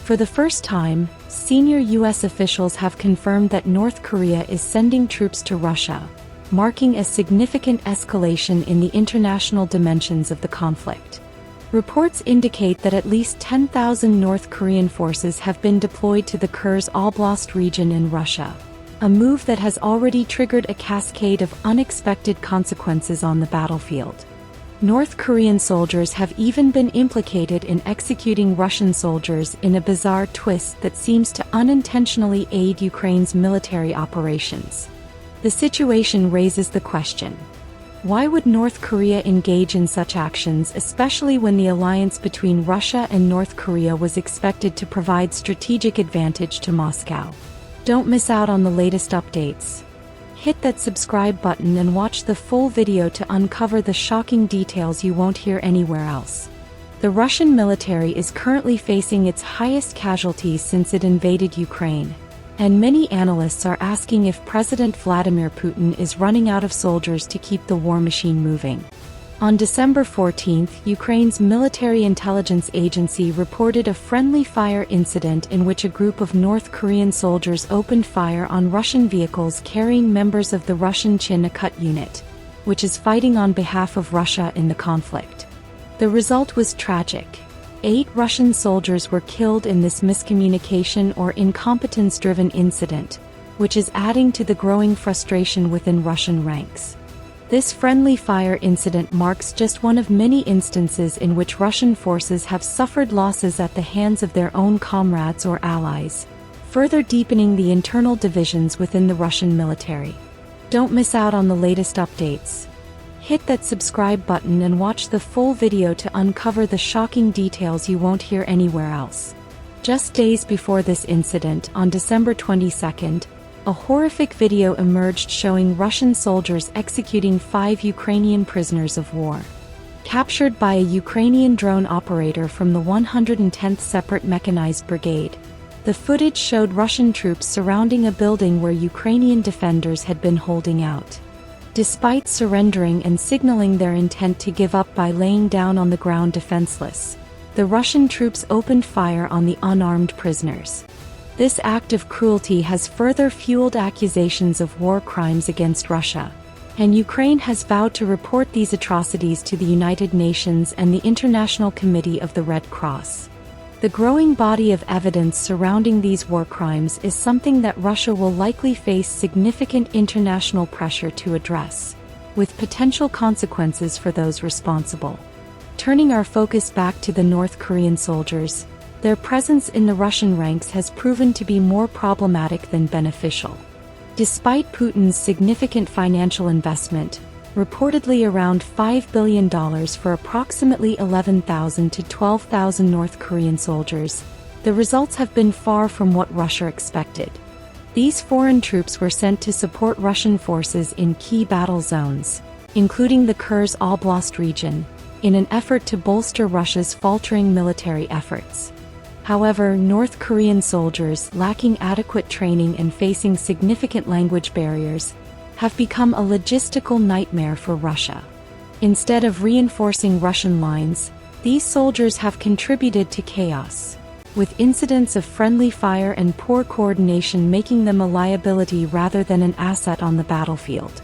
For the first time, senior U.S. officials have confirmed that North Korea is sending troops to Russia, marking a significant escalation in the international dimensions of the conflict. Reports indicate that at least 10,000 North Korean forces have been deployed to the Kursk Oblast region in Russia, a move that has already triggered a cascade of unexpected consequences on the battlefield. North Korean soldiers have even been implicated in executing Russian soldiers in a bizarre twist that seems to unintentionally aid Ukraine's military operations. The situation raises the question: why would North Korea engage in such actions, especially when the alliance between Russia and North Korea was expected to provide strategic advantage to Moscow? Don't miss out on the latest updates. Hit that subscribe button and watch the full video to uncover the shocking details you won't hear anywhere else. The Russian military is currently facing its highest casualties since it invaded Ukraine, and many analysts are asking if President Vladimir Putin is running out of soldiers to keep the war machine moving. On December 14, Ukraine's military intelligence agency reported a friendly fire incident in which a group of North Korean soldiers opened fire on Russian vehicles carrying members of the Russian Chinakhut unit, which is fighting on behalf of Russia in the conflict. The result was tragic. 8 Russian soldiers were killed in this miscommunication or incompetence-driven incident, which is adding to the growing frustration within Russian ranks. This friendly fire incident marks just one of many instances in which Russian forces have suffered losses at the hands of their own comrades or allies, further deepening the internal divisions within the Russian military. Don't miss out on the latest updates. Hit that subscribe button and watch the full video to uncover the shocking details you won't hear anywhere else. Just days before this incident, on December 22nd, a horrific video emerged showing Russian soldiers executing 5 Ukrainian prisoners of war. Captured by a Ukrainian drone operator from the 110th Separate Mechanized Brigade, the footage showed Russian troops surrounding a building where Ukrainian defenders had been holding out. Despite surrendering and signaling their intent to give up by laying down on the ground defenseless, the Russian troops opened fire on the unarmed prisoners. This act of cruelty has further fueled accusations of war crimes against Russia, and Ukraine has vowed to report these atrocities to the United Nations and the International Committee of the Red Cross. The growing body of evidence surrounding these war crimes is something that Russia will likely face significant international pressure to address, with potential consequences for those responsible. Turning our focus back to the North Korean soldiers, their presence in the Russian ranks has proven to be more problematic than beneficial. Despite Putin's significant financial investment, reportedly around $5 billion for approximately 11,000 to 12,000 North Korean soldiers, the results have been far from what Russia expected. These foreign troops were sent to support Russian forces in key battle zones, including the Kursk Oblast region, in an effort to bolster Russia's faltering military efforts. However, North Korean soldiers, lacking adequate training and facing significant language barriers, have become a logistical nightmare for Russia. Instead of reinforcing Russian lines, these soldiers have contributed to chaos, with incidents of friendly fire and poor coordination making them a liability rather than an asset on the battlefield.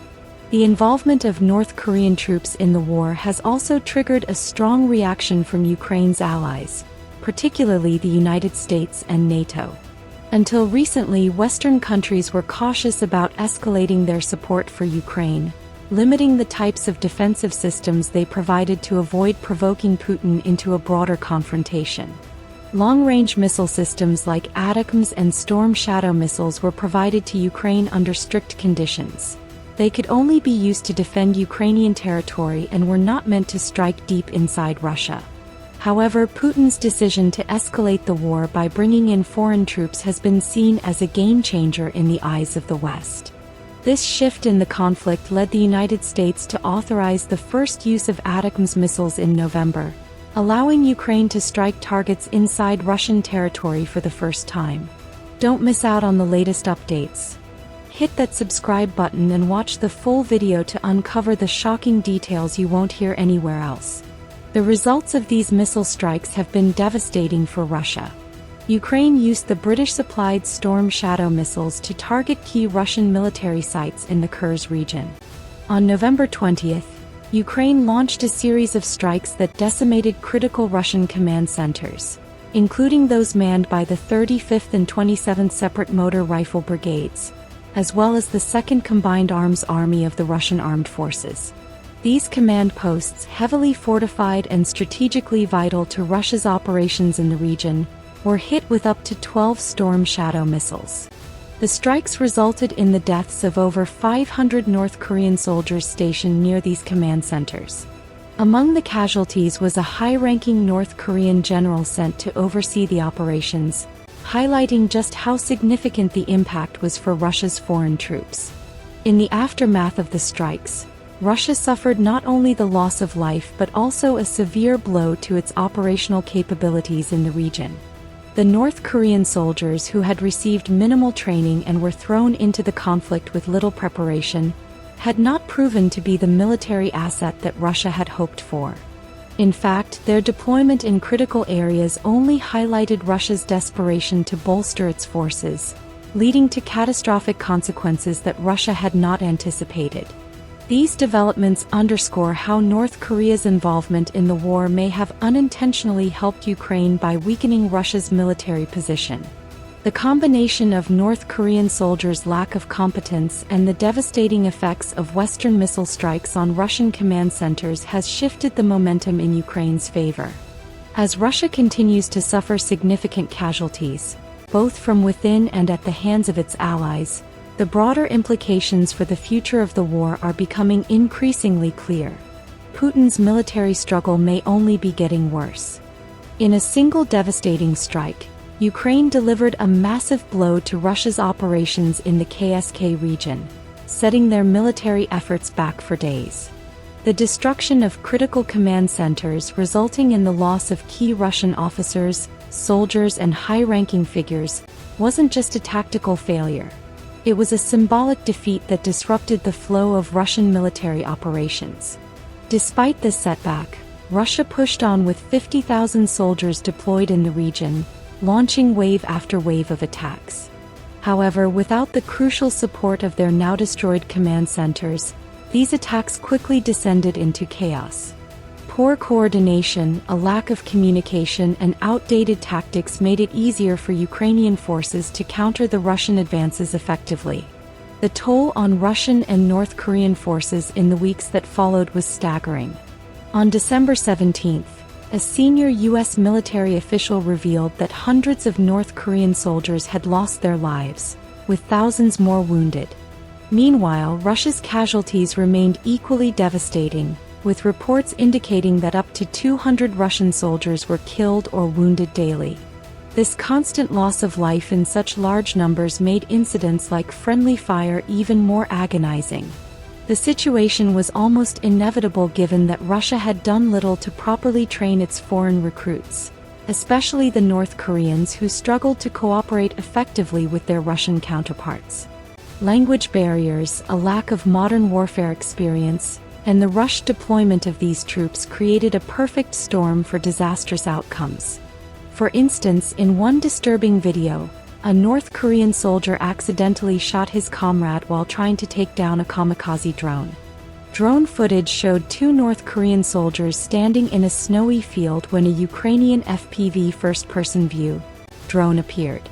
The involvement of North Korean troops in the war has also triggered a strong reaction from Ukraine's allies, particularly the United States and NATO. Until recently, Western countries were cautious about escalating their support for Ukraine, limiting the types of defensive systems they provided to avoid provoking Putin into a broader confrontation. Long-range missile systems like ATACMS and Storm Shadow missiles were provided to Ukraine under strict conditions. They could only be used to defend Ukrainian territory and were not meant to strike deep inside Russia. However, Putin's decision to escalate the war by bringing in foreign troops has been seen as a game-changer in the eyes of the West. This shift in the conflict led the United States to authorize the first use of ATACMS missiles in November, allowing Ukraine to strike targets inside Russian territory for the first time. Don't miss out on the latest updates. Hit that subscribe button and watch the full video to uncover the shocking details you won't hear anywhere else. The results of these missile strikes have been devastating for Russia. Ukraine used the British-supplied Storm Shadow missiles to target key Russian military sites in the Kursk region. On November 20th, Ukraine launched a series of strikes that decimated critical Russian command centers, including those manned by the 35th and 27th Separate Motor Rifle Brigades, as well as the 2nd Combined Arms Army of the Russian Armed Forces. These command posts, heavily fortified and strategically vital to Russia's operations in the region, were hit with up to 12 Storm Shadow missiles. The strikes resulted in the deaths of over 500 North Korean soldiers stationed near these command centers. Among the casualties was a high-ranking North Korean general sent to oversee the operations, highlighting just how significant the impact was for Russia's foreign troops. In the aftermath of the strikes, Russia suffered not only the loss of life but also a severe blow to its operational capabilities in the region. The North Korean soldiers, who had received minimal training and were thrown into the conflict with little preparation, had not proven to be the military asset that Russia had hoped for. In fact, their deployment in critical areas only highlighted Russia's desperation to bolster its forces, leading to catastrophic consequences that Russia had not anticipated. These developments underscore how North Korea's involvement in the war may have unintentionally helped Ukraine by weakening Russia's military position. The combination of North Korean soldiers' lack of competence and the devastating effects of Western missile strikes on Russian command centers has shifted the momentum in Ukraine's favor. As Russia continues to suffer significant casualties, both from within and at the hands of its allies, the broader implications for the future of the war are becoming increasingly clear. Putin's military struggle may only be getting worse. In a single devastating strike, Ukraine delivered a massive blow to Russia's operations in the KSK region, setting their military efforts back for days. The destruction of critical command centers, resulting in the loss of key Russian officers, soldiers, and high-ranking figures, wasn't just a tactical failure. It was a symbolic defeat that disrupted the flow of Russian military operations. Despite this setback, Russia pushed on with 50,000 soldiers deployed in the region, launching wave after wave of attacks. However, without the crucial support of their now destroyed command centers, these attacks quickly descended into chaos. Poor coordination, a lack of communication, and outdated tactics made it easier for Ukrainian forces to counter the Russian advances effectively. The toll on Russian and North Korean forces in the weeks that followed was staggering. On December 17th, a senior U.S. military official revealed that hundreds of North Korean soldiers had lost their lives, with thousands more wounded. Meanwhile, Russia's casualties remained equally devastating, with reports indicating that up to 200 Russian soldiers were killed or wounded daily. This constant loss of life in such large numbers made incidents like friendly fire even more agonizing. The situation was almost inevitable given that Russia had done little to properly train its foreign recruits, especially the North Koreans, who struggled to cooperate effectively with their Russian counterparts. Language barriers, a lack of modern warfare experience, and the rushed deployment of these troops created a perfect storm for disastrous outcomes. For instance, in one disturbing video, a North Korean soldier accidentally shot his comrade while trying to take down a kamikaze drone. Drone footage showed two North Korean soldiers standing in a snowy field when a Ukrainian FPV first-person view drone appeared.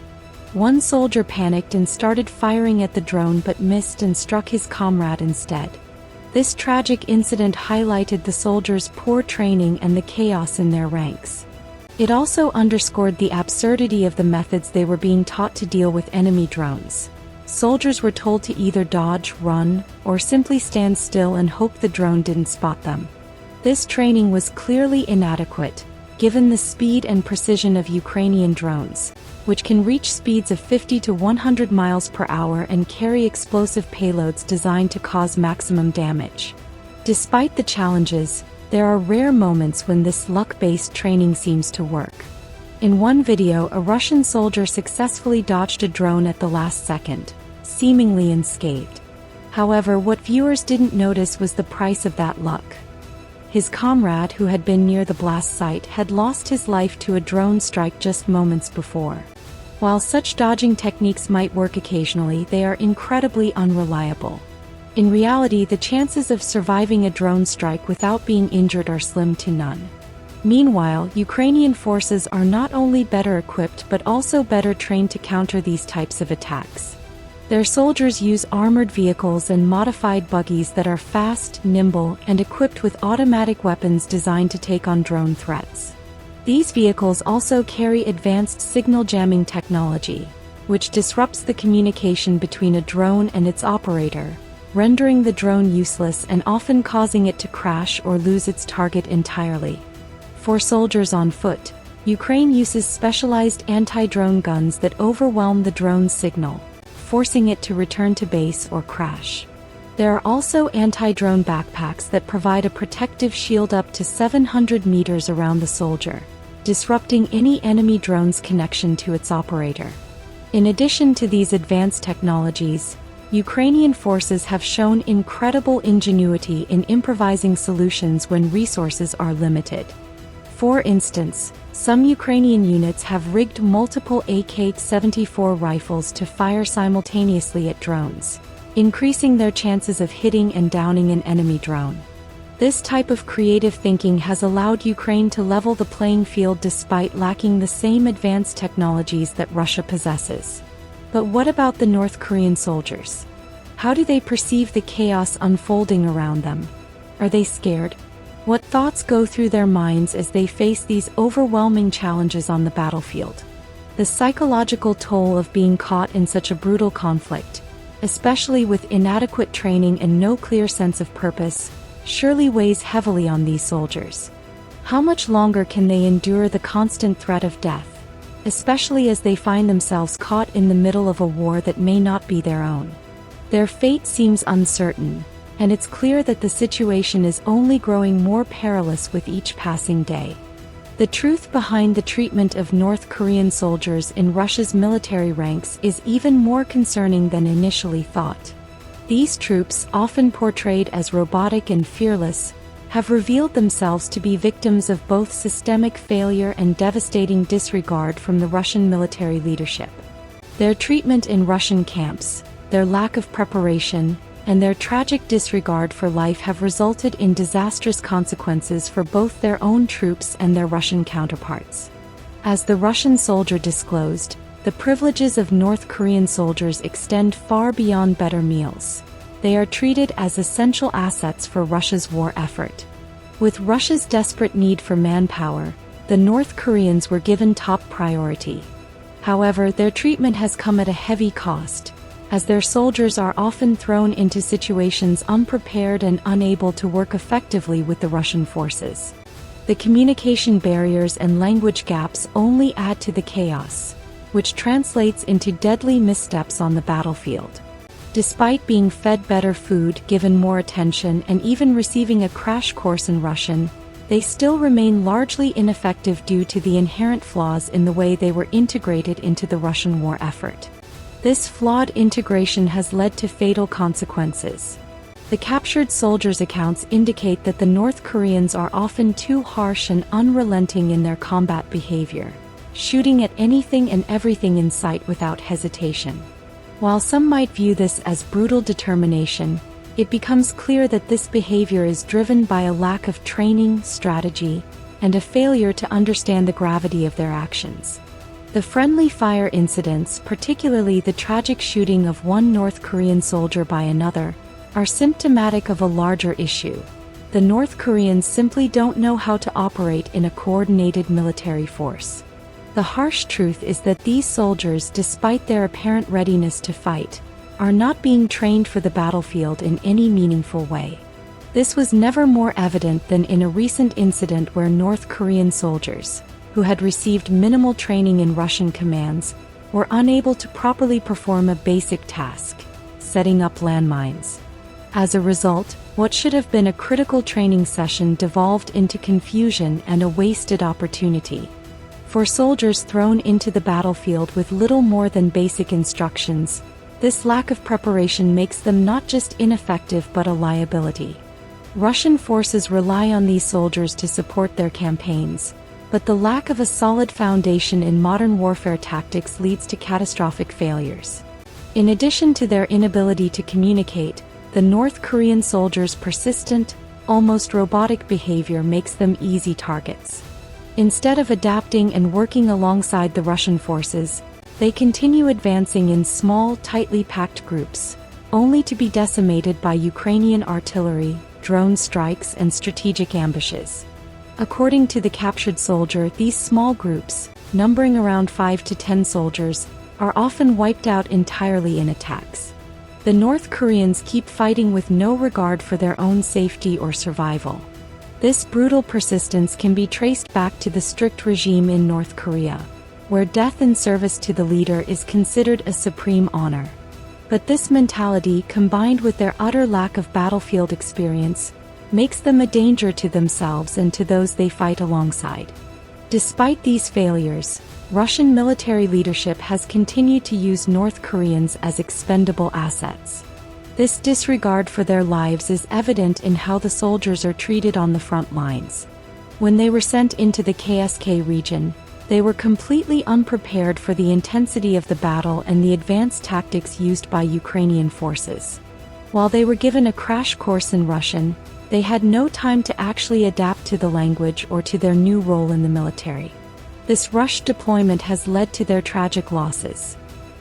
One soldier panicked and started firing at the drone but missed and struck his comrade instead. This tragic incident highlighted the soldiers' poor training and the chaos in their ranks. It also underscored the absurdity of the methods they were being taught to deal with enemy drones. Soldiers were told to either dodge, run, or simply stand still and hope the drone didn't spot them. This training was clearly inadequate, given the speed and precision of Ukrainian drones, which can reach speeds of 50 to 100 miles per hour and carry explosive payloads designed to cause maximum damage. Despite the challenges, there are rare moments when this luck-based training seems to work. In one video, a Russian soldier successfully dodged a drone at the last second, seemingly unscathed. However, what viewers didn't notice was the price of that luck. His comrade who had been near the blast site had lost his life to a drone strike just moments before. While such dodging techniques might work occasionally, they are incredibly unreliable. In reality, the chances of surviving a drone strike without being injured are slim to none. Meanwhile, Ukrainian forces are not only better equipped but also better trained to counter these types of attacks. Their soldiers use armored vehicles and modified buggies that are fast, nimble, and equipped with automatic weapons designed to take on drone threats. These vehicles also carry advanced signal jamming technology, which disrupts the communication between a drone and its operator, rendering the drone useless and often causing it to crash or lose its target entirely. For soldiers on foot, Ukraine uses specialized anti-drone guns that overwhelm the drone's signal, forcing it to return to base or crash. There are also anti-drone backpacks that provide a protective shield up to 700 meters around the soldier, disrupting any enemy drone's connection to its operator. In addition to these advanced technologies, Ukrainian forces have shown incredible ingenuity in improvising solutions when resources are limited. For instance, some Ukrainian units have rigged multiple AK-74 rifles to fire simultaneously at drones, increasing their chances of hitting and downing an enemy drone. This type of creative thinking has allowed Ukraine to level the playing field despite lacking the same advanced technologies that Russia possesses. But what about the North Korean soldiers? How do they perceive the chaos unfolding around them? Are they scared? What thoughts go through their minds as they face these overwhelming challenges on the battlefield? The psychological toll of being caught in such a brutal conflict, especially with inadequate training and no clear sense of purpose, surely weighs heavily on these soldiers. How much longer can they endure the constant threat of death, especially as they find themselves caught in the middle of a war that may not be their own? Their fate seems uncertain, and it's clear that the situation is only growing more perilous with each passing day. The truth behind the treatment of North Korean soldiers in Russia's military ranks is even more concerning than initially thought. These troops, often portrayed as robotic and fearless, have revealed themselves to be victims of both systemic failure and devastating disregard from the Russian military leadership. Their treatment in Russian camps, their lack of preparation, and their tragic disregard for life have resulted in disastrous consequences for both their own troops and their Russian counterparts. As the Russian soldier disclosed, the privileges of North Korean soldiers extend far beyond better meals. They are treated as essential assets for Russia's war effort. With Russia's desperate need for manpower, the North Koreans were given top priority. However, their treatment has come at a heavy cost, as their soldiers are often thrown into situations unprepared and unable to work effectively with the Russian forces. The communication barriers and language gaps only add to the chaos, which translates into deadly missteps on the battlefield. Despite being fed better food, given more attention, and even receiving a crash course in Russian, they still remain largely ineffective due to the inherent flaws in the way they were integrated into the Russian war effort. This flawed integration has led to fatal consequences. The captured soldiers' accounts indicate that the North Koreans are often too harsh and unrelenting in their combat behavior, shooting at anything and everything in sight without hesitation. While some might view this as brutal determination, it becomes clear that this behavior is driven by a lack of training, strategy, and a failure to understand the gravity of their actions. The friendly fire incidents, particularly the tragic shooting of one North Korean soldier by another, are symptomatic of a larger issue. The North Koreans simply don't know how to operate in a coordinated military force. The harsh truth is that these soldiers, despite their apparent readiness to fight, are not being trained for the battlefield in any meaningful way. This was never more evident than in a recent incident where North Korean soldiers, who had received minimal training in Russian commands, were unable to properly perform a basic task, setting up landmines. As a result, what should have been a critical training session devolved into confusion and a wasted opportunity. For soldiers thrown into the battlefield with little more than basic instructions, this lack of preparation makes them not just ineffective but a liability. Russian forces rely on these soldiers to support their campaigns, but the lack of a solid foundation in modern warfare tactics leads to catastrophic failures. In addition to their inability to communicate, the North Korean soldiers' persistent, almost robotic behavior makes them easy targets. Instead of adapting and working alongside the Russian forces, they continue advancing in small, tightly packed groups, only to be decimated by Ukrainian artillery, drone strikes, and strategic ambushes. According to the captured soldier, these small groups, numbering around 5 to 10 soldiers, are often wiped out entirely in attacks. The North Koreans keep fighting with no regard for their own safety or survival. This brutal persistence can be traced back to the strict regime in North Korea, where death in service to the leader is considered a supreme honor. But this mentality, combined with their utter lack of battlefield experience, makes them a danger to themselves and to those they fight alongside. Despite these failures, Russian military leadership has continued to use North Koreans as expendable assets. This disregard for their lives is evident in how the soldiers are treated on the front lines. When they were sent into the KSK region, they were completely unprepared for the intensity of the battle and the advanced tactics used by Ukrainian forces. While they were given a crash course in Russian, they had no time to actually adapt to the language or to their new role in the military. This rushed deployment has led to their tragic losses.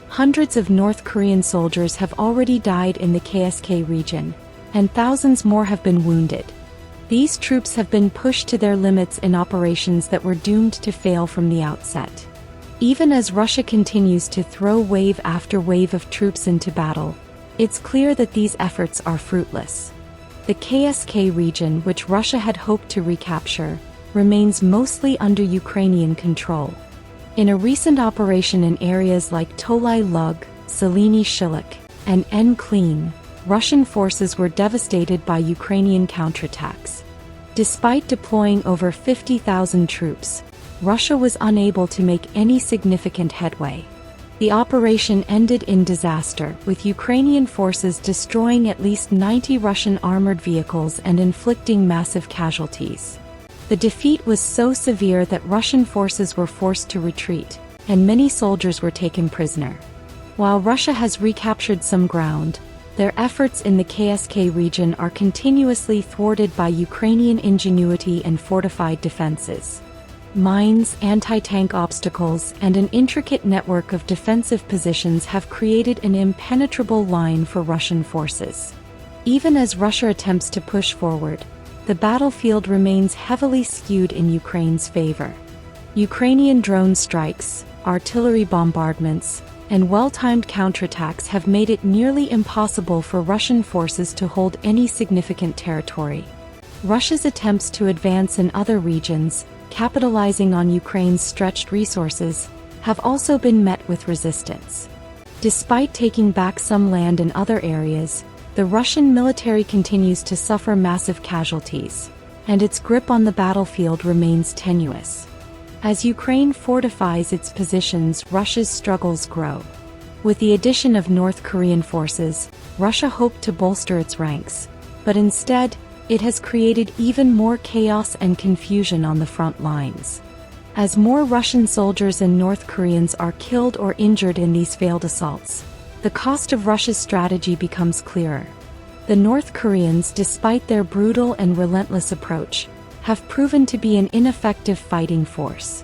Hundreds of North Korean soldiers have already died in the KSK region, and thousands more have been wounded. These troops have been pushed to their limits in operations that were doomed to fail from the outset. Even as Russia continues to throw wave after wave of troops into battle, it's clear that these efforts are fruitless. The KSK region, which Russia had hoped to recapture, remains mostly under Ukrainian control. In a recent operation in areas like Tolai Lug, Selini Shiluk, and Klin, Russian forces were devastated by Ukrainian counterattacks. Despite deploying over 50,000 troops, Russia was unable to make any significant headway. The operation ended in disaster, with Ukrainian forces destroying at least 90 Russian armored vehicles and inflicting massive casualties. The defeat was so severe that Russian forces were forced to retreat, and many soldiers were taken prisoner. While Russia has recaptured some ground, their efforts in the KSK region are continuously thwarted by Ukrainian ingenuity and fortified defenses. Mines, anti-tank obstacles, and an intricate network of defensive positions have created an impenetrable line for Russian forces. Even as Russia attempts to push forward, the battlefield remains heavily skewed in Ukraine's favor. Ukrainian drone strikes, artillery bombardments, and well-timed counterattacks have made it nearly impossible for Russian forces to hold any significant territory. Russia's attempts to advance in other regions, capitalizing on Ukraine's stretched resources, have also been met with resistance. Despite taking back some land in other areas, the Russian military continues to suffer massive casualties, and its grip on the battlefield remains tenuous. As Ukraine fortifies its positions, Russia's struggles grow. With the addition of North Korean forces, Russia hoped to bolster its ranks, but instead, it has created even more chaos and confusion on the front lines. As more Russian soldiers and North Koreans are killed or injured in these failed assaults, the cost of Russia's strategy becomes clearer. The North Koreans, despite their brutal and relentless approach, have proven to be an ineffective fighting force.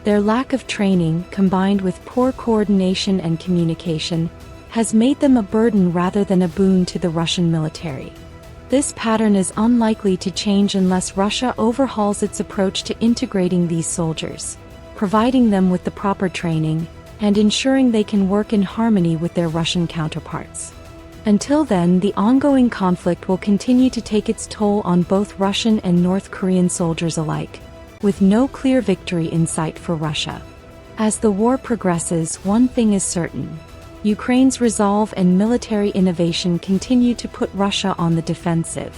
Their lack of training, combined with poor coordination and communication, has made them a burden rather than a boon to the Russian military. This pattern is unlikely to change unless Russia overhauls its approach to integrating these soldiers, providing them with the proper training, and ensuring they can work in harmony with their Russian counterparts. Until then, the ongoing conflict will continue to take its toll on both Russian and North Korean soldiers alike, with no clear victory in sight for Russia. As the war progresses, one thing is certain: Ukraine's resolve and military innovation continue to put Russia on the defensive.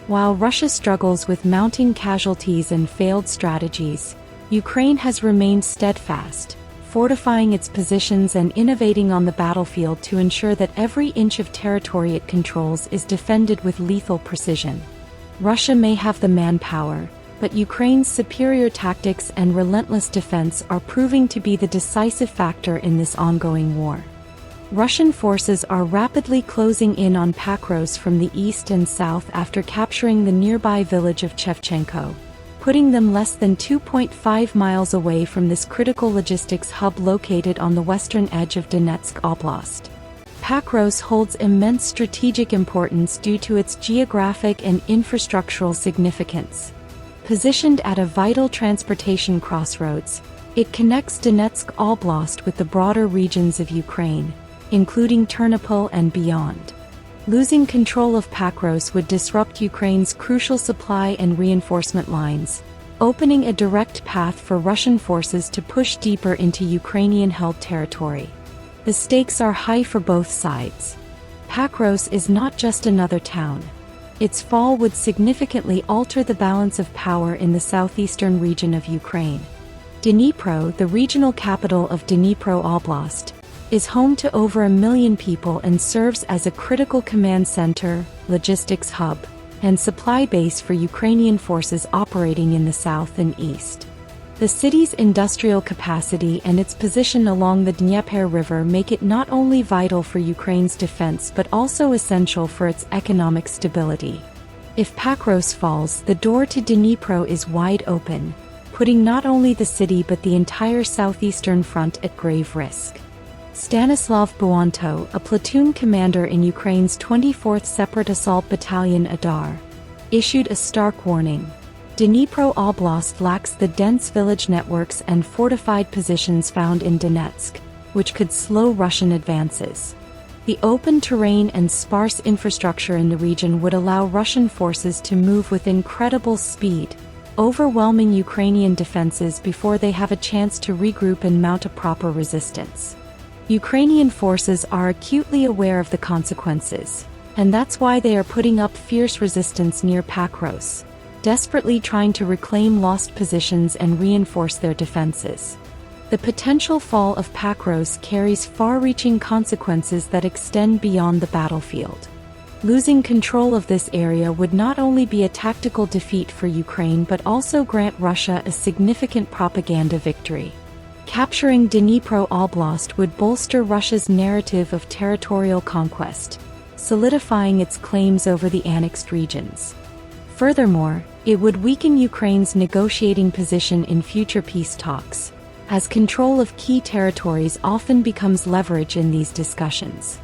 While Russia struggles with mounting casualties and failed strategies, Ukraine has remained steadfast, fortifying its positions and innovating on the battlefield to ensure that every inch of territory it controls is defended with lethal precision. Russia may have the manpower, but Ukraine's superior tactics and relentless defense are proving to be the decisive factor in this ongoing war. Russian forces are rapidly closing in on Pakros from the east and south after capturing the nearby village of Shevchenko, putting them less than 2.5 miles away from this critical logistics hub located on the western edge of Donetsk Oblast. Pakros holds immense strategic importance due to its geographic and infrastructural significance. Positioned at a vital transportation crossroads, it connects Donetsk Oblast with the broader regions of Ukraine, including Ternopil and beyond. Losing control of Pakros would disrupt Ukraine's crucial supply and reinforcement lines, opening a direct path for Russian forces to push deeper into Ukrainian-held territory. The stakes are high for both sides. Pakros is not just another town. Its fall would significantly alter the balance of power in the southeastern region of Ukraine. Dnipro, the regional capital of Dnipro Oblast, is home to over 1 million people and serves as a critical command center, logistics hub, and supply base for Ukrainian forces operating in the south and east. The city's industrial capacity and its position along the Dnieper River make it not only vital for Ukraine's defense but also essential for its economic stability. If Pakros falls, the door to Dnipro is wide open, putting not only the city but the entire southeastern front at grave risk. Stanislav Buanto, a platoon commander in Ukraine's 24th Separate Assault Battalion Adar, issued a stark warning. Dnipro Oblast lacks the dense village networks and fortified positions found in Donetsk, which could slow Russian advances. The open terrain and sparse infrastructure in the region would allow Russian forces to move with incredible speed, overwhelming Ukrainian defenses before they have a chance to regroup and mount a proper resistance. Ukrainian forces are acutely aware of the consequences, and that's why they are putting up fierce resistance near Pakros, desperately trying to reclaim lost positions and reinforce their defenses. The potential fall of Pakros carries far-reaching consequences that extend beyond the battlefield. Losing control of this area would not only be a tactical defeat for Ukraine but also grant Russia a significant propaganda victory. Capturing Dnipro Oblast would bolster Russia's narrative of territorial conquest, solidifying its claims over the annexed regions. Furthermore, it would weaken Ukraine's negotiating position in future peace talks, as control of key territories often becomes leverage in these discussions.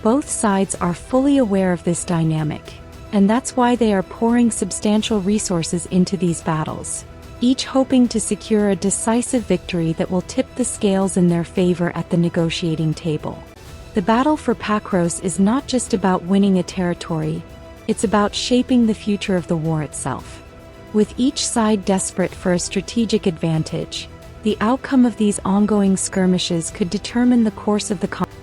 Both sides are fully aware of this dynamic, and that's why they are pouring substantial resources into these battles, each hoping to secure a decisive victory that will tip the scales in their favor at the negotiating table. The battle for Pakros is not just about winning a territory, it's about shaping the future of the war itself. With each side desperate for a strategic advantage, the outcome of these ongoing skirmishes could determine the course of the conflict.